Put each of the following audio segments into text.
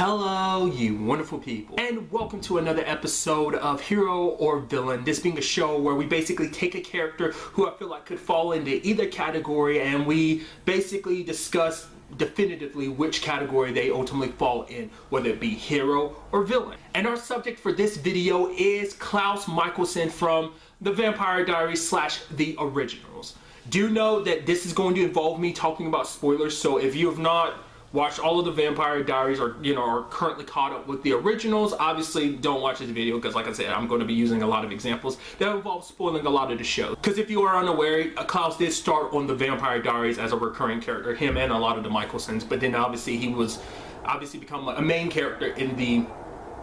Hello, you wonderful people, and welcome to another episode of Hero or Villain. This being a show where we basically take a character who I feel like could fall into either category, and we basically discuss definitively which category they ultimately fall in, whether it be hero or villain. And our subject for this video is Klaus Mikaelson from the Vampire Diaries / the originals. Do know that this is going to involve me talking about spoilers, so if you have not watched all of the Vampire Diaries or are currently caught up with the originals, obviously don't watch this video because, like I said, I'm going to be using a lot of examples that involve spoiling a lot of the show. Because if you are unaware, Klaus did start on the Vampire Diaries as a recurring character, him and a lot of the Mikaelsons, but then obviously he was become a main character in the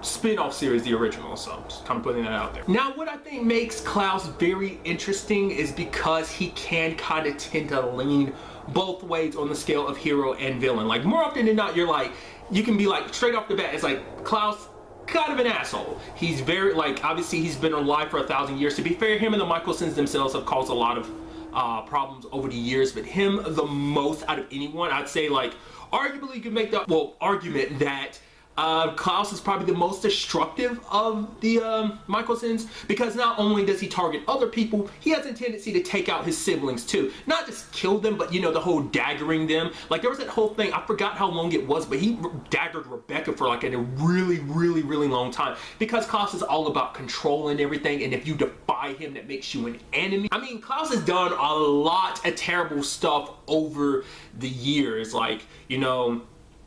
spin-off series, the original, so just kind of putting that out there. Now, what I think makes Klaus very interesting is because he can kind of tend to lean both ways on the scale of hero and villain. Like, more often than not, you can be like, straight off the bat, it's like, Klaus, kind of an asshole. He's very, like, obviously he's been alive for 1,000 years. To be fair, him and the Mikaelsons themselves have caused a lot of problems over the years, but him the most out of anyone, I'd say, like, arguably you could make the, argument that Klaus is probably the most destructive of the Mikaelsons, because not only does he target other people, he has a tendency to take out his siblings too. Not just kill them, but the whole daggering them. Like, there was that whole thing, I forgot how long it was, but he daggered Rebecca for like a really long time, because Klaus is all about control and everything, and if you defy him, that makes you an enemy. I mean, Klaus has done a lot of terrible stuff over the years, like,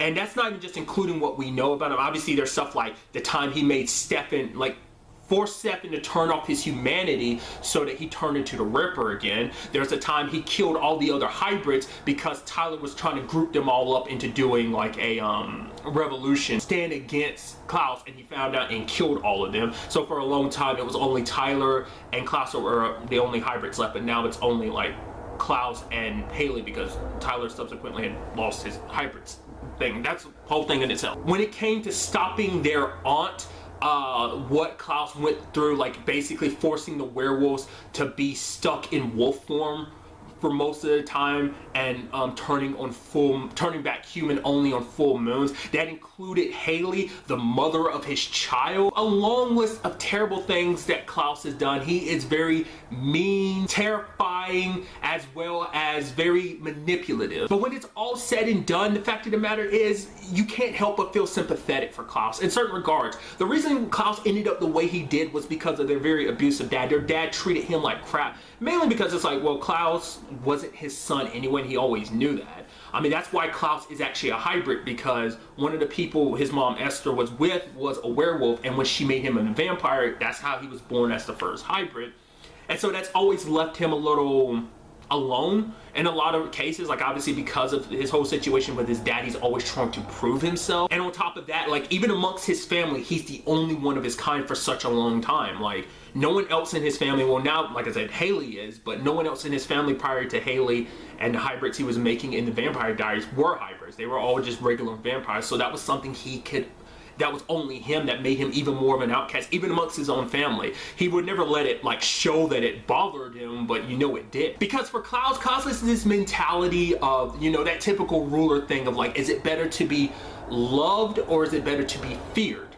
and that's not even just including what we know about him. Obviously, there's stuff like the time he made Stefan, like, forced Stefan to turn off his humanity so that he turned into the Ripper again. There's a time he killed all the other hybrids because Tyler was trying to group them all up into doing like a revolution, stand against Klaus, and he found out and killed all of them. So for a long time, it was only Tyler and Klaus were the only hybrids left, but now it's only like Klaus and Haley because Tyler subsequently had lost his hybrids thing. That's a whole thing in itself. When it came to stopping their aunt, what Klaus went through, like basically forcing the werewolves to be stuck in wolf form for most of the time, and turning back human only on full moons. That included Haley, the mother of his child. A long list of terrible things that Klaus has done. He is very mean, terrifying, as well as very manipulative. But when it's all said and done, the fact of the matter is, you can't help but feel sympathetic for Klaus in certain regards. The reason Klaus ended up the way he did was because of their very abusive dad. Their dad treated him like crap, mainly because it's like, well, Klaus wasn't his son anyway, and he always knew that. I mean, that's why Klaus is actually a hybrid, because one of the people his mom Esther was with was a werewolf, and when she made him a vampire, that's how he was born as the first hybrid. And so that's always left him a little alone in a lot of cases, like obviously because of his whole situation with his dad, he's always trying to prove himself. And on top of that, like, even amongst his family, he's the only one of his kind for such a long time. Like, no one else in his family, well, now, like I said, Haley is, but no one else in his family prior to Haley and the hybrids he was making in the Vampire Diaries were hybrids. They were all just regular vampires. So that was something that was only him that made him even more of an outcast, even amongst his own family. He would never let it like show that it bothered him, but it did. Because for Klaus is this mentality of, that typical ruler thing of like, is it better to be loved or is it better to be feared?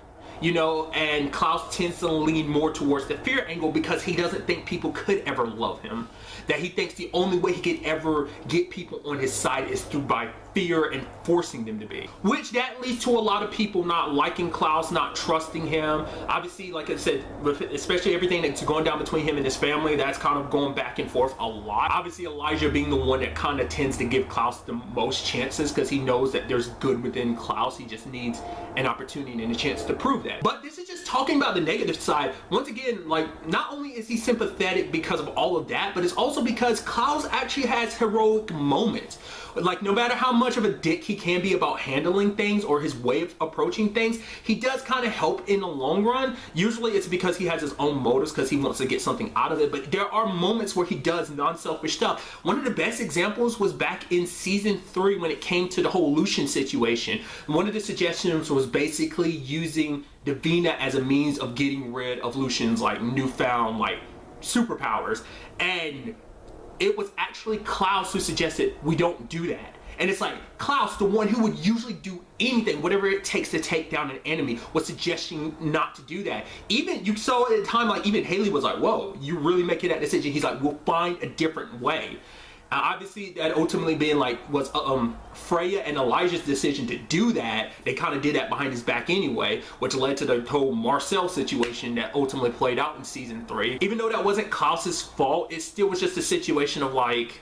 And Klaus tends to lean more towards the fear angle because he doesn't think people could ever love him. That he thinks the only way he could ever get people on his side is by fear and forcing them to be. Which that leads to a lot of people not liking Klaus, not trusting him. Obviously, like I said, especially everything that's going down between him and his family, that's kind of going back and forth a lot. Obviously, Elijah being the one that kind of tends to give Klaus the most chances because he knows that there's good within Klaus. He just needs an opportunity and a chance to prove that. But this is just talking about the negative side. Once again, like, not only is he sympathetic because of all of that, but it's also because Klaus actually has heroic moments. Like, no matter how much of a dick he can be about handling things or his way of approaching things, he does kind of help in the long run. Usually it's because he has his own motives, because he wants to get something out of it, but there are moments where he does non-selfish stuff. One of the best examples was back in season 3 when it came to the whole Lucian situation. One of the suggestions was basically using Davina as a means of getting rid of Lucian's like newfound like superpowers, and it was actually Klaus who suggested we don't do that. And it's like Klaus, the one who would usually do anything, whatever it takes to take down an enemy, was suggesting not to do that. Even you saw at the time, like even Haley was like, whoa, you really making that decision? He's like, we'll find a different way. Obviously, that ultimately being like was Freya and Elijah's decision to do that. They kind of did that behind his back anyway, which led to the whole Marcel situation that ultimately played out in season 3. Even though that wasn't Klaus's fault, it still was just a situation of like,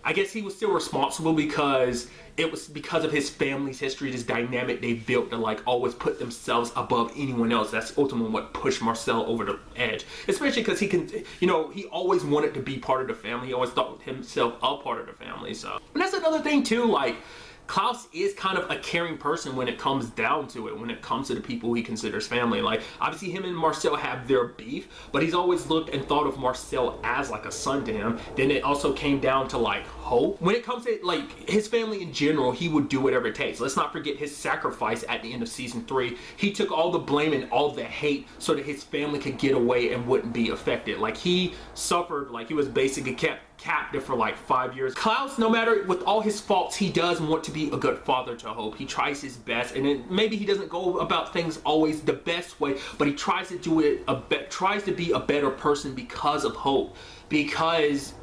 I guess he was still responsible because it was because of his family's history, this dynamic they built to like always put themselves above anyone else. That's ultimately what pushed Marcel over the edge. Especially because he can, you know, he always wanted to be part of the family. He always thought himself a part of the family. So, and that's another thing too, like, Klaus is kind of a caring person when it comes down to it, when it comes to the people he considers family. Like, obviously him and Marcel have their beef, but he's always looked and thought of Marcel as like a son to him. Then it also came down to like hope. When it comes to like his family in general, he would do whatever it takes. Let's not forget his sacrifice at the end of season 3. He took all the blame and all the hate so that his family could get away and wouldn't be affected. Like, he suffered, like he was basically kept captive for like 5 years. Klaus, no matter with all his faults, he does want to be a good father to Hope. He tries his best, and then maybe he doesn't go about things always the best way, but he tries to do it tries to be a better person because of Hope, because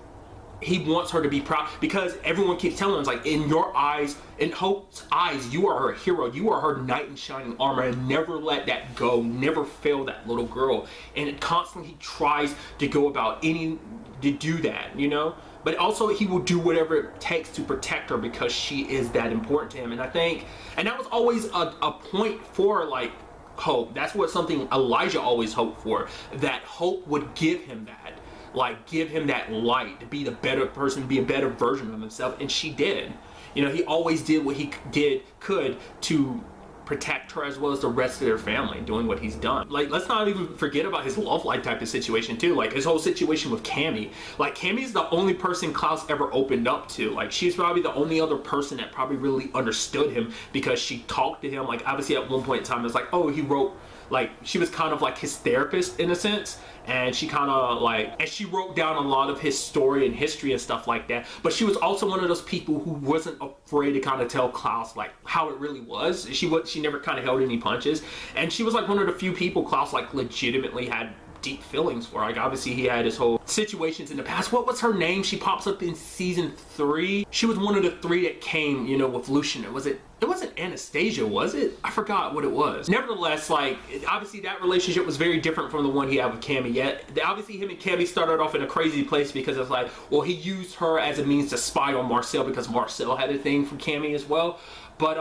he wants her to be proud, because everyone keeps telling him, it's like, in your eyes, in Hope's eyes, you are her hero, you are her knight in shining armor, and never let that go, never fail that little girl. And constantly he tries to go about to do that, you know, but also he will do whatever it takes to protect her because she is that important to him. And I think, and that was always a point for like Hope. That's what something Elijah always hoped for, that Hope would give him that, like give him that light to be the better person, be a better version of himself. And she did. You know, he always did what he could to protect her as well as the rest of their family, doing what he's done. Like, let's not even forget about his love life type of situation too. Like his whole situation with Cammy. Like, Cammy's the only person Klaus ever opened up to. Like, she's probably the only other person that probably really understood him, because she talked to him. Like, obviously at one point in time it's like, oh, he wrote, like, she was kind of like his therapist in a sense, and she kind of like, and she wrote down a lot of his story and history and stuff like that. But she was also one of those people who wasn't afraid to kind of tell Klaus like how it really was. She never kind of held any punches, and she was like one of the few people Klaus like legitimately had deep feelings for. Like, obviously he had his whole situations in the past. What was her name? She pops up in season 3. She was one of the 3 that came, you know, with Lucian. It wasn't Anastasia, was it? I forgot what it was. Nevertheless, like, obviously that relationship was very different from the one he had with Cammy. Yet obviously him and Cammy started off in a crazy place, because it's like, well, he used her as a means to spy on Marcel because Marcel had a thing for Cammy as well. But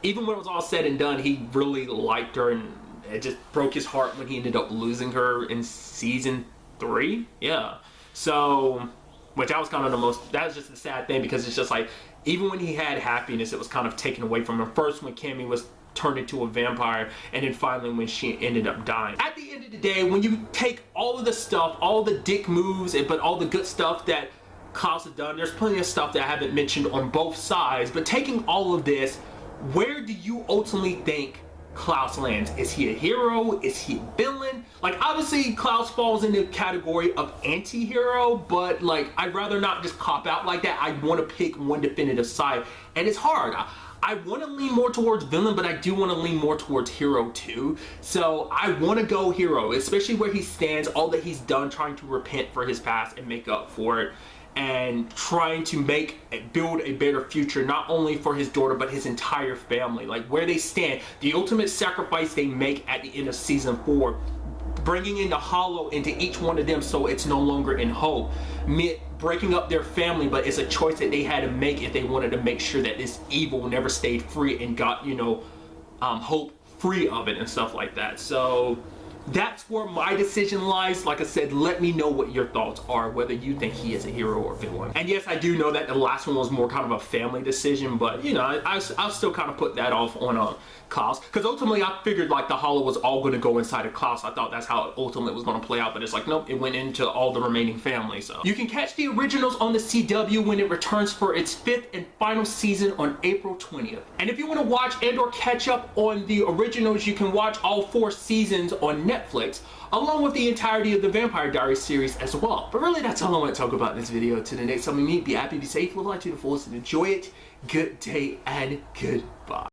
even when it was all said and done, he really liked her, and it just broke his heart when he ended up losing her in season 3. Yeah. So, which that was kind of that was just the sad thing, because it's just like, even when he had happiness, it was kind of taken away from him. First when Cammy was turned into a vampire, and then finally when she ended up dying. At the end of the day, when you take all of the stuff, all the dick moves, but all the good stuff that Klaus has done, there's plenty of stuff that I haven't mentioned on both sides, but taking all of this, where do you ultimately think Klaus lands? Is he a hero? Is he a villain? Like, obviously Klaus falls in the category of anti-hero, but like, I'd rather not just cop out like that. I want to pick one definitive side, and it's hard. I want to lean more towards villain, but I do want to lean more towards hero too. So I want to go hero, especially where he stands, all that he's done, trying to repent for his past and make up for it, and trying to build a better future, not only for his daughter, but his entire family. Like, where they stand, the ultimate sacrifice they make at the end of season 4, bringing in the hollow into each one of them, so it's no longer in Hope, breaking up their family, but it's a choice that they had to make if they wanted to make sure that this evil never stayed free and got, you know, Hope free of it and stuff like that. So that's where my decision lies. Like I said, let me know what your thoughts are, whether you think he is a hero or villain. And yes, I do know that the last one was more kind of a family decision, but you know, I'll still kind of put that off on Klaus, because ultimately I figured like the hollow was all going to go inside of Klaus. I thought that's how it ultimately was going to play out, but it's like, nope, it went into all the remaining family. So you can catch the originals on the CW when it returns for its 5th and final season on April 20th. And if you want to watch and or catch up on the originals, you can watch all 4 seasons on Netflix Netflix, along with the entirety of the Vampire Diaries series as well. But really, that's all I want to talk about in this video. To the next time we meet, be happy, be safe, live life to the fullest, and enjoy it. Good day and goodbye.